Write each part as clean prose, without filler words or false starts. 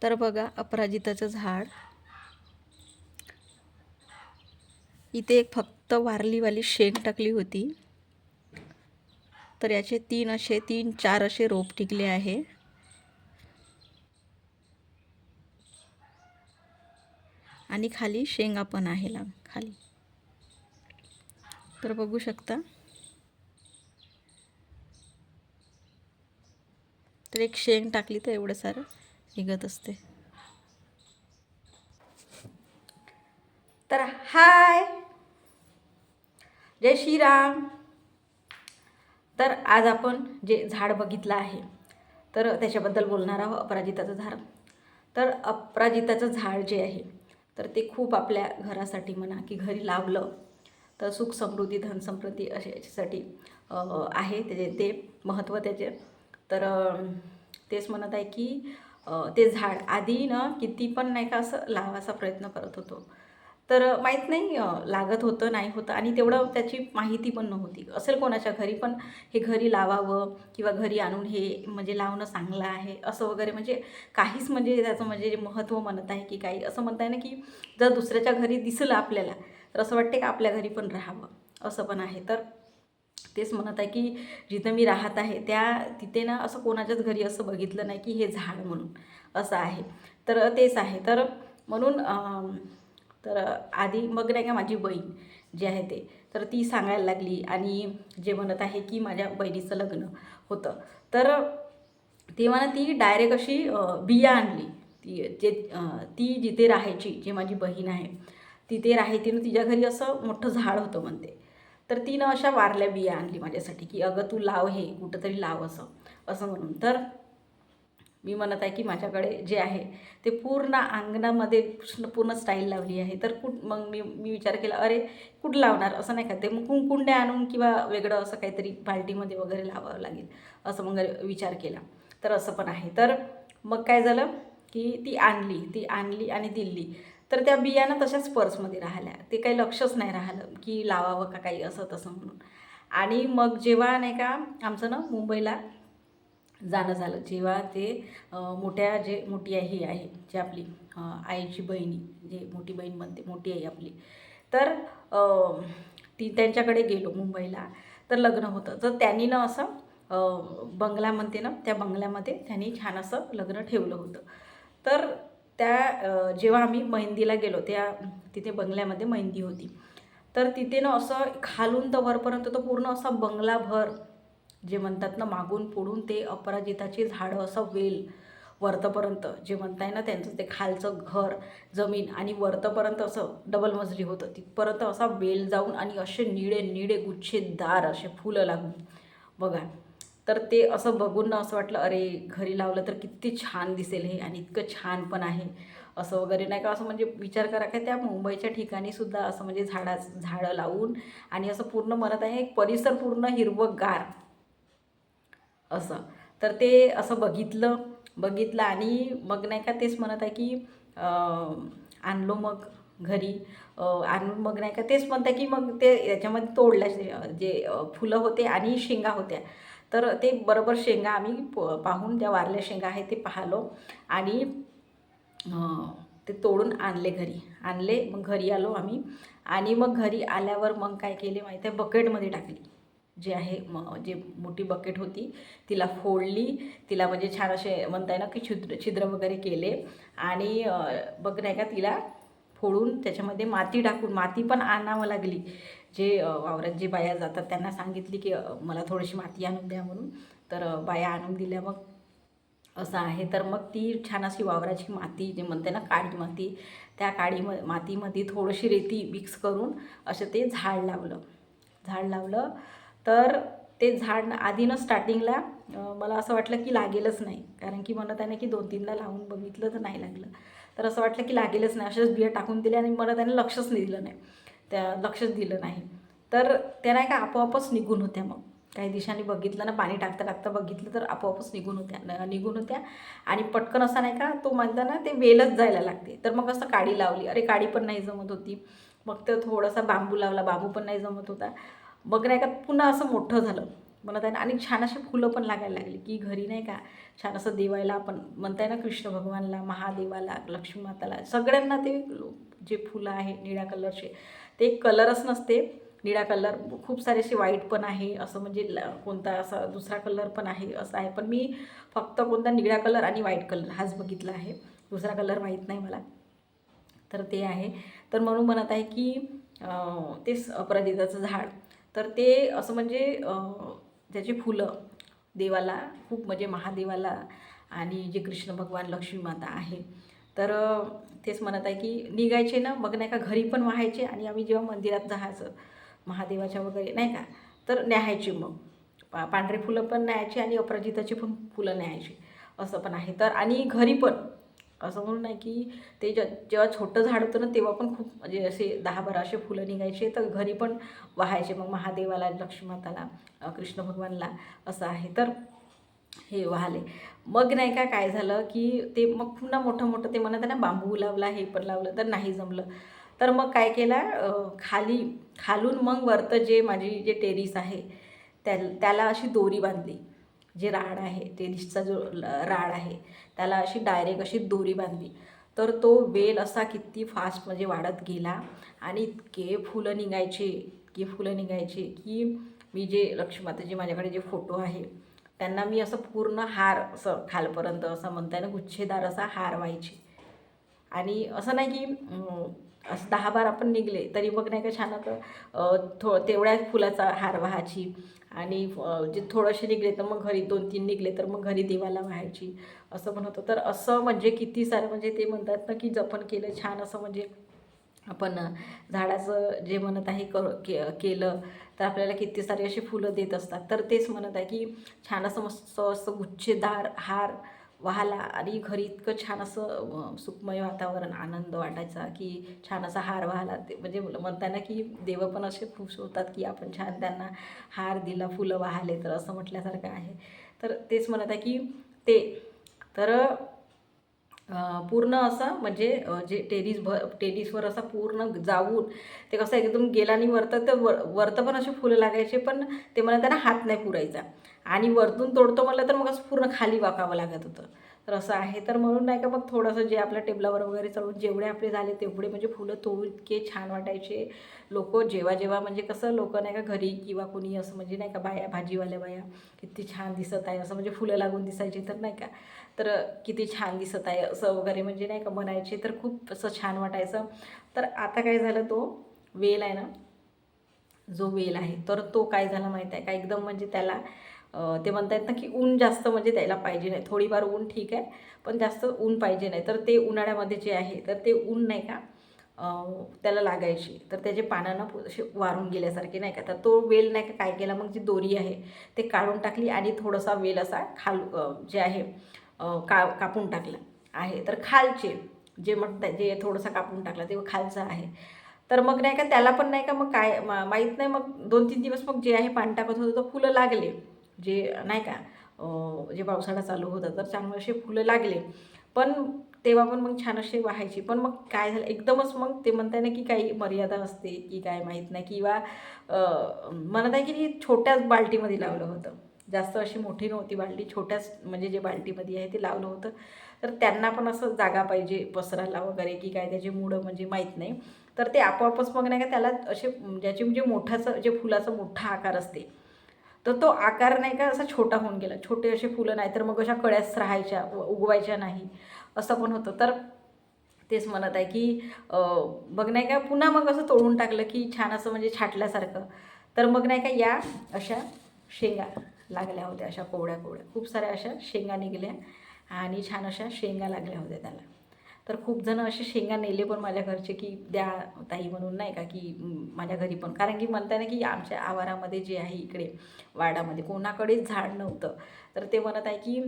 तर बघा अपराजिताचं झाड, इथे एक फक्त वारलीवाली शेंग टाकली होती, तर याचे 3-4 असे रोप टिकले आहे. आणि खाली शेंगा पण आहे खाली, तर बघू शकता. तर एक शेंग टाकली तर एवढं सारं निघत असते. तर हाय, जय श्रीराम. तर आज आपण जे झाड बघितलं आहे तर त्याच्याबद्दल बोलणार आहोत, अपराजिताचं झाड. तर अपराजिताचं झाड जे आहे तर ते खूप आपल्या घरासाठी म्हणा की घरी लावलं तर सुख समृद्धी धनसमृद्धी अशा याच्यासाठी आहे ते महत्त्व त्याचे. तर तेच म्हणत आहे की ते झाड आधी ना किती पण नाही का असं लावायचा प्रयत्न करत होतो, तर माहीत नाही लागत होतं नाही होतं, आणि तेवढं त्याची माहिती पण नव्हती. असेल कोणाच्या घरी पण हे घरी लावावं किंवा घरी आणून हे म्हणजे लावणं चांगलं आहे असं वगैरे, म्हणजे काहीच म्हणजे त्याचं म्हणजे महत्त्व म्हणत आहे की काही असं म्हणत आहे ना की जर दुसऱ्याच्या घरी दिसलं आपल्याला तर असं वाटते का आपल्या घरी पण राहावं, असं पण आहे. तर तेच म्हणत आहे की जिथं मी राहत आहे तिथे ना असं कोणाच्याच घरी असं बघितलं नाही की हे झाड म्हणून असं आहे. तर तेच आहे. तर म्हणून तर आधी मग नाही का माझी बहीण जी आहे तर ती सांगायला लागली, आणि जे म्हणत आहे की माझ्या बहिणीचं लग्न होतं तर तेव्हा ना ती डायरेक्ट अशी बिया आणली. ती जिथे राहायची, जी माझी बहीण आहे तिथे राहायची ना, तिच्या घरी असं मोठं झाड होतं म्हणते. तर तिनं अशा वारल्या बिया आणली माझ्यासाठी की अगं तू लाव, हे कुठंतरी लाव असं असं म्हणून. तर मी म्हणत आहे की माझ्याकडे जे आहे ते पूर्ण अंगणामध्ये पूर्ण स्टाईल लावली आहे. तर मग मी विचार केला, अरे कुठं लावणार असं नाही का, ते मग कुंड्या आणून किंवा वेगळं असं काहीतरी बाल्टीमध्ये वगैरे लावावं लागेल असं मग विचार केला. तर असं पण आहे. तर मग काय झालं की ती आणली आणि दिली. तर त्या बियाणं तशाच पर्समध्ये राहिल्या, ते काही लक्षच नाही राहिलं की लावावं का काही असं तसं म्हणून. आणि मग जेव्हा नाही का आमचं ना मुंबईला जाणं झालं, जेव्हा ते मोठी आई ही आहे जी आपली आईची बहिणी, जे मोठी बहीण म्हणते, मोठी आई आपली, तर ती त्यांच्याकडे गेलो मुंबईला. तर लग्न होतं, तर त्यांनी ना असं बंगला म्हणते ना, त्या बंगल्यामध्ये त्यांनी छान असं लग्न ठेवलं होतं. तर जेव्हा आम्ही मेहंदीला गेलो तिथे बंगल्यामध्ये मेहंदी होती. तर तिथे ना असं खालून तर वरपर्यंत तो पूर्ण असा बंगलाभर जे म्हणतात ना, मागून पुढून ते अपराजिताची झाडं असं वेल वरतपर्यंत, जे म्हणताय ना त्यांचं ते खालचं घर जमीन आणि वरतपर्यंत असं डबल मजली होतं, तिथपर्यंत असा वेल जाऊन आणि असे निळे निळे गुच्छेदार असे फुलं लागून बघा. तर ते असं बघून ना असं वाटलं, अरे घरी लावलं तर किती छान दिसेल हे, आणि इतकं छान पण आहे असं वगैरे नाही का. असं म्हणजे विचार करा की त्या मुंबईच्या ठिकाणी सुद्धा असं म्हणजे झाडं लावून आणि असं पूर्ण म्हणत आहे एक परिसर पूर्ण हिरवंगार असं. तर ते असं बघितलं आणि मग नाही का तेच म्हणत आहे की आणलो मग घरी. आणून मग नाही का तेच म्हणतं की मग ते याच्यामध्ये तोडल्या जे फुलं होते आणि शेंगा होत्या. तर ते बरोबर शेंगा आम्ही पाहून, त्या वारल्या शेंगा आहेत ते पाहिलो आणि ते तोडून आणले. मग घरी आलो आम्ही, आणि मग घरी आल्यावर मग काय केले माहिती आहे, बकेटमध्ये टाकली. जे आहे जे मोठी बकेट होती तिला फोडली, तिला म्हणजे छान असे म्हणताय ना की छिद्र वगैरे केले, आणि बघ नाही का तिला फोडून त्याच्यामध्ये माती टाकून, माती पण आणावं लागली. जे वावरात जे बाया जातात त्यांना सांगितली की मला थोडीशी माती आणून द्या म्हणून. तर बाया आणून दिल्या. मग असं आहे. तर मग ती छान अशी वावराची माती जे म्हणते ना, काळी माती, त्या मातीमध्ये थोडीशी रेती मिक्स करून असं ते झाड लावलं. तर ते झाड आधी स्टार्टिंगला मला असं वाटलं की लागेलच नाही, कारण की म्हणत आहे ना की 2-3दा लावून बघितलं तर नाही लागलं. तर असं वाटलं की लागेलच नाही, अशाच बिया टाकून दिल्या आणि म्हणत आहे लक्षच दिलं नाही, लक्षच दिलं नाही. तर त्या नाही का आपोआपच निघून होत्या. मग काही दिवसांनी बघितलं ना, पाणी टाकता टाकता बघितलं तर आपोआपच निघून होत्या. आणि पटकन असा नाही का तो म्हणता ना ते वेलच जायला लागते. तर मग असं काडी लावली, अरे काडी पण नाही जमत होती. मग तर थोडासा बांबू लावला, बांबू पण नाही जमत होता. मग नाही का पुन्हा असं मोठं झालं. म्हणत आहे ना. आणि छान अशी फुलं पण लागायला लागली की घरी नाही का छान असं देवायला आपण म्हणताय ना, कृष्ण भगवानला, महादेवाला, लक्ष्मी माताला, सगळ्यांना ते जे फुलं आहे निळ्या कलरचे, ते एक कलरच नसते निळा कलर, खूप सारे असे व्हाईट पण आहे, असं म्हणजे कोणता असा दुसरा कलर पण आहे असं आहे. पण मी फक्त कोणता निळा कलर आणि व्हाईट कलर हाच बघितला आहे, दुसरा कलर माहीत नाही मला. तर ते आहे. तर म्हणून म्हणत आहे की तेच अपराजिताचं झाड, तर ते असं म्हणजे त्याची फुलं देवाला खूप म्हणजे महादेवाला आणि जे कृष्ण भगवान लक्ष्मी माता आहे, तर तेच म्हणत आहे की निघायचे ना, मग नाही का घरी पण वाहायचे आणि आम्ही जेव्हा मंदिरात जायचं महादेवाच्या वगैरे नाही का, तर न्याहायची मग पांढरे फुलं पण न्यायची आणि अपराजिताची पण फुलं न्यायची, असं पण आहे. तर आणि घरी पण असं म्हणून नाही की ते जेव्हा छोटं झाड होतं ना, तेव्हा पण खूप म्हणजे असे 10-12 असे फुलं निघायचे, तर घरी पण वाहायचे मग महादेवाला, लक्ष्मीमाताला, कृष्ण भगवानला, असं आहे. तर हे वाहले. मग नाही का काय झालं की ते मग पुन्हा मोठं मोठं ते म्हणत आहे ना, बांबू लावला, हे पण लावलं, तर नाही जमलं. तर मग काय केलं, खालून मग वरतं जे माझी जे टेरिस आहे त्याला अशी दोरी बांधली. जे राड आहे, टेरिसचा जो राड आहे, त्याला अशी डायरेक्ट अशी दोरी बांधली. तर तो वेल असा किती फास्ट म्हणजे वाढत गेला आणि इतके फुलं निघायचे, इतके फुलं निघायचे की मी जे लक्ष्मीमातेचे माझ्याकडे जे फोटो आहे त्यांना मी असं पूर्ण हार, असं खालपर्यंत असं म्हणताय ना, गुच्छेदार असा हार व्हायचे. आणि असं नाही की असं 10-12 पण निघले तरी मग नाही का छान तेवढ्याच फुलाचा हार व्हायची. आणि जे थोडेसे निघले तर मग घरी 2-3 निघले तर मग घरी देवाला व्हायची, असं पण होतं. तर असं म्हणजे किती सारं म्हणजे ते म्हणतात ना की जपन केलं छान असं, म्हणजे आपण झाडाचं जे म्हणत आहे केलं तर आपल्याला किती सारी अशी फुलं देत असतात. तर तेच म्हणत आहे की छान असं मस्त असं गुच्छेदार हार वाहला आणि घरी इतकं छान असं सुखमय वातावरण, आनंद वाटायचा की छान असा हार वाहला. ते म्हणजे म्हणताना की देव पण असे खुश होतात की आपण छान त्यांना हार दिला, फुलं वाहले, तर असं म्हटल्यासारखं आहे. तर तेच म्हणत आहे की ते तर पूर्ण असं म्हणजे जे टेरिसवर असं पूर्ण जाऊन ते कसं एकदम गेला आणि वरतं तर वरतं पण असे फुलं लागायचे, पण ते मला त्यांना हात नाही पुरायचा. आणि वरतून तोडतो म्हटलं तर मग असं पूर्ण खाली वाकावं लागत होतं. तर असं आहे. तर म्हणून नाही का मग थोडंसं जे आपल्या टेबलावर वगैरे चढून जेवढे आपले झाले तेवढे म्हणजे फुलं तोडून इतके छान वाटायचे. जेव्हा जेव्हा म्हणजे कसं लोकं नाही का घरी किंवा कोणी असं म्हणजे नाही का बाया, भाजीवाल्या बाया, किती छान दिसत आहे असं म्हणजे फुलं लागून दिसायची, तर नाही का, तर किती छान दिसत आहे असं वगैरे म्हणजे नाही का म्हणायचे. तर खूप असं छान वाटायचं. तर आता काय झालं, तो वेल आहे ना, जो वेल आहे तर तो काय झाला माहीत आहे का, एकदम म्हणजे त्याला ते म्हणतात ना की ऊन जास्त म्हणजे त्याला पाहिजे नाही. थोडीफार ऊन ठीक आहे, पण जास्त ऊन पाहिजे नाही. तर ते उन्हाळ्यामध्ये जे आहे तर ते ऊन नाही का त्याला लागायची, तर त्याचे पानं ना असे वारून गेल्यासारखे नाही का. तर तो वेल नाही का काय केला, मग जी दोरी आहे ते काढून टाकली आणि थोडासा वेल असा जे आहे कापून टाकला आहे. तर खालचे जे म्हणतात जे थोडंसं कापून टाकलं ते खालचं आहे. तर मग नाही का त्याला पण नाही का मग काय माहीत नाही, मग 2-3 दिवस मग जे आहे पाणी टाकत होतं तर फुलं लागले. जे नाही का जे पावसाळा चालू होता तर चांगले असे फुलं लागले. पण तेव्हा पण मग छान असे वाहायचे. पण मग काय झालं एकदमच, मग ते म्हणताय ना की काही मर्यादा असते की काय माहीत नाही, किंवा म्हणत आहे की छोट्याच बाल्टीमध्ये लावलं होतं. जास्त अशी मोठी नव्हती बाल्टी, छोट्याच म्हणजे जे बाल्टीमध्ये आहे ते लावलं होतं. तर त्यांना पण असं जागा पाहिजे पसरायला वगैरे की काय, त्याची मुळं म्हणजे माहीत नाही. तर ते आपोआपच मग नाही का त्याला असे ज्याची म्हणजे मोठाचं जे फुलाचा मोठा आकार असते, तर तो आकार नाही का असा छोटा होऊन गेला. छोटे असे फुलं नाही तर मग अशा कळ्याच राहायच्या, उगवायच्या नाही, असं पण होतं. तर तेच म्हणत आहे की मग नाही का पुन्हा मग असं तोडून टाकलं की छान असं म्हणजे छाटल्यासारखं. तर मग नाही का या अशा शेंगा लागल्या होत्या, अशा कोवळ्या कोवळ्या खूप साऱ्या अशा शेंगा निघाल्या आणि छान अशा शेंगा लागल्या होत्या त्याला. तर खूप जण असे शेंगा नेले पण माझ्या घरचे की द्या ताई म्हणून नाही का, की माझ्या घरी पण, कारण की म्हणताय ना की आमच्या आवारामध्ये जे आहे इकडे वाडामध्ये कोणाकडेच झाड नव्हतं. तर ते म्हणत आहे की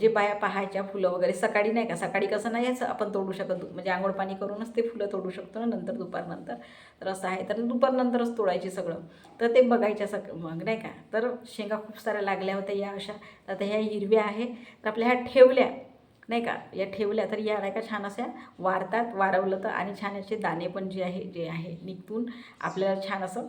जे बाया पाहायच्या फुलं वगैरे सकाळी नाही का, सकाळी कसं नाही याचं आपण तोडू शकत, म्हणजे आंघोळ पाणी करूनच ते फुलं तोडू शकतो ना नंतर दुपारनंतर. तर असं आहे, तर दुपारनंतरच तोडायचे सगळं. तर ते बघायच्या मग नाही का. तर शेंगा खूप साऱ्या लागल्या होत्या या अशा. आता ह्या हिरव्या आहे तर आपल्या ह्या ठेवल्या नाही का, या ठेवल्या तर या नाही का छान अशा वाढतात, वाढवलं तर, आणि छान असे दाणे पण जे आहे निघतून आपल्याला छान असं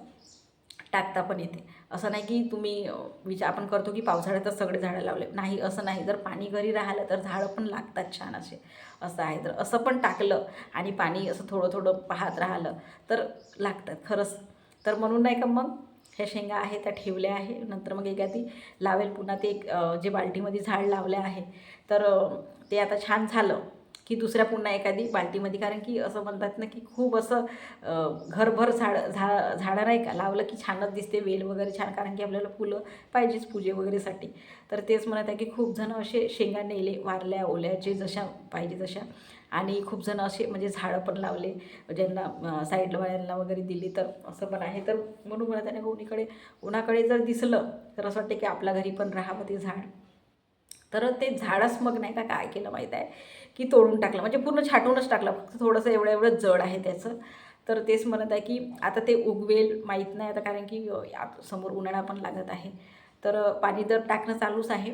टाकता पण येते. असं नाही की तुम्ही आपण करतो की पावसाळ्यातच सगळे झाडं लावले, नाही असं नाही. जर पाणी घरी राहिलं तर झाडं पण लागतात छान असे, असं आहे. तर असं पण टाकलं आणि पाणी असं थोडं थोडं पाहत राहिलं तर लागतात खरंच. तर म्हणून नाही का मग ह्या शेंगा आहे त्या ठेवल्या आहे. नंतर मग एखादी लावेल पुन्हा ते जे बाल्टीमध्ये झाड लावले आहे तर ते आता छान झालं की दुसऱ्या पुन्हा एखादी बाल्टीमध्ये, कारण की असं म्हणतात ना की खूप असं घरभर झाडं नाही का लावलं की छानच दिसते, वेल वगैरे छान, कारण की आपल्याला फुलं पाहिजेच पूजे वगैरेसाठी. तर तेच म्हणत आहे की खूप जण असे शेंगा नेले वारल्या ओल्याचे जशा पाहिजे तशा, आणि खूप जण असे म्हणजे झाडं पण लावले ज्यांना साईडला वाळायला वगैरे दिली, तर असं पण आहे. तर म्हणून म्हणत आहे ना उन्हाकडे जर दिसलं तर असं वाटतं की आपल्या घरी पण राहावं ते झाड. तर ते झाडच मग नाही का काय केलं माहीत आहे की तोडून टाकलं, म्हणजे पूर्ण छाटूनच टाकलं, फक्त थोडंसं एवढं एवढं जड आहे त्याचं. तर तेच म्हणत आहे की आता ते उगवेल माहीत नाही आता, कारण की समोर उन्हाळा पण लागत आहे. तर पाणी तर टाकणं चालूच आहे,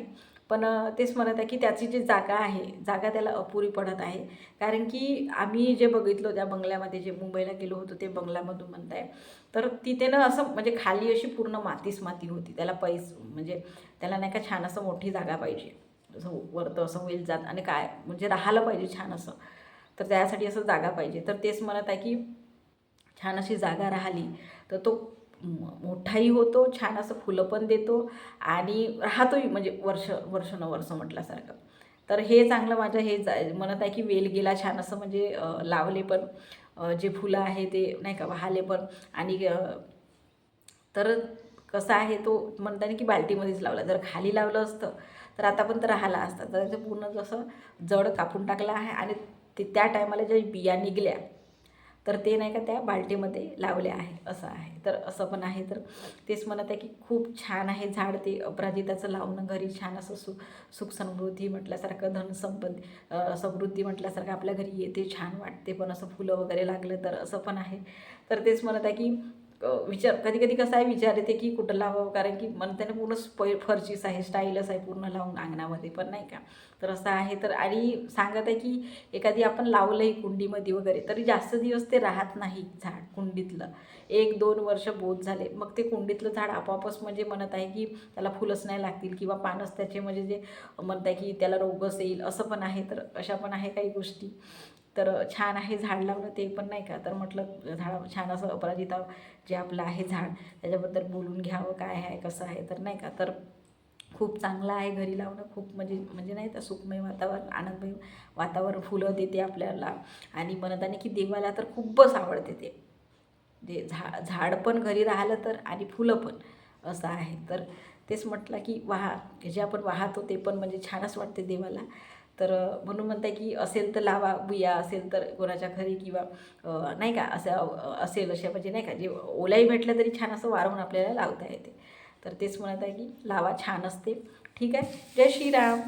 पण तेच म्हणत आहे की त्याची जी जागा आहे जागा त्याला अपुरी पडत आहे. कारण की आम्ही जे बघितलं त्या बंगल्यामध्ये, जे मुंबईला गेलो होतो ते बंगल्यामधून म्हणत आहे, तर तिथे ना असं म्हणजे खाली अशी पूर्ण मातीच माती होती. त्याला म्हणजे त्याला नाही का छान असं मोठी जागा पाहिजे, असं वरतं असं होईल जात आणि काय म्हणजे राहायला पाहिजे छान असं. तर त्यासाठी असं जागा पाहिजे. तर तेच म्हणत आहे की छान अशी जागा राहिली तर तो मोठाही होतो, छान असं फुलं पण देतो आणि राहतोही म्हणजे वर्ष म्हटल्यासारखं. तर हे चांगलं माझं हे म्हणत आहे की वेल गेला छान असं, म्हणजे लावले पण जे फुलं आहे ते नाही का वाहले पण. आणि तर कसं आहे तो म्हणताना की बाल्टीमध्येच लावला, जर खाली लावलं असतं तर आता पण तर राहिला असता. तर ते पूर्ण जसं जड कापून टाकलं आहे आणि त्या टायमाला ज्या बिया निघल्या तर ते नाही का त्या बाल्टीमध्ये लावले आहे, असं आहे. तर असं पण आहे. तर तेच म्हणत आहे की खूप छान आहे झाड ते अपराजिताचं लावणं घरी, छान असं सुख समृद्धी म्हटल्यासारखं, समृद्धी म्हटल्यासारखं आपल्या घरी येते, छान वाटते पण असं फुलं वगैरे लागलं तर, असं पण आहे. तर तेच म्हणत आहे की विचार कधी कधी कसं आहे विचार येते की कुठं लावावं, कारण की म्हणते ना पूर्ण फरचीच आहे, स्टाईलच आहे पूर्ण लावून अंगणामध्ये पण नाही का. तर असं आहे. तर आणि सांगत आहे की एखादी आपण लावलंही कुंडीमध्ये वगैरे तरी जास्त दिवस ते राहत नाही झाड कुंडीतलं. 1-2 वर्ष बोध झाले मग ते कुंडीतलं झाड आपोआपच म्हणजे म्हणत आहे की त्याला फुलंच नाही लागतील किंवा पानच त्याचे म्हणजे जे म्हणत आहे की त्याला रोगच येईल, असं पण आहे. तर अशा पण आहे काही गोष्टी. तर छान आहे झाड लावणं ते पण नाही का. तर म्हटलं झाड छान असं अपराजिता जे आपलं आहे झाड त्याच्याबद्दल बोलून घ्यावं, काय आहे कसं आहे तर नाही का. तर खूप चांगलं आहे घरी लावणं, खूप म्हणजे म्हणजे नाही तर सुखमय वातावरण, आनंदमय वातावरण, फुलं देते आपल्याला. आणि म्हणत आहे की देवाला तर खूपच आवडते ते, जे झाड पण घरी राहिलं तर आणि फुलं पण, असं आहे. तर तेच म्हटलं की जे आपण वाहतो ते पण म्हणजे छानच वाटते देवाला. तर म्हणून म्हणताय की असेल तर लावा, बिया असेल तर कोणाच्या घरी किंवा नाही का असं असेल अशा म्हणजे नाही का, जे ओलाही भेटलं तरी छान असं वाळवून आपल्याला लावता येते. तर तेच म्हणत आहे की लावा, छान असते. ठीक आहे. जय श्रीराम.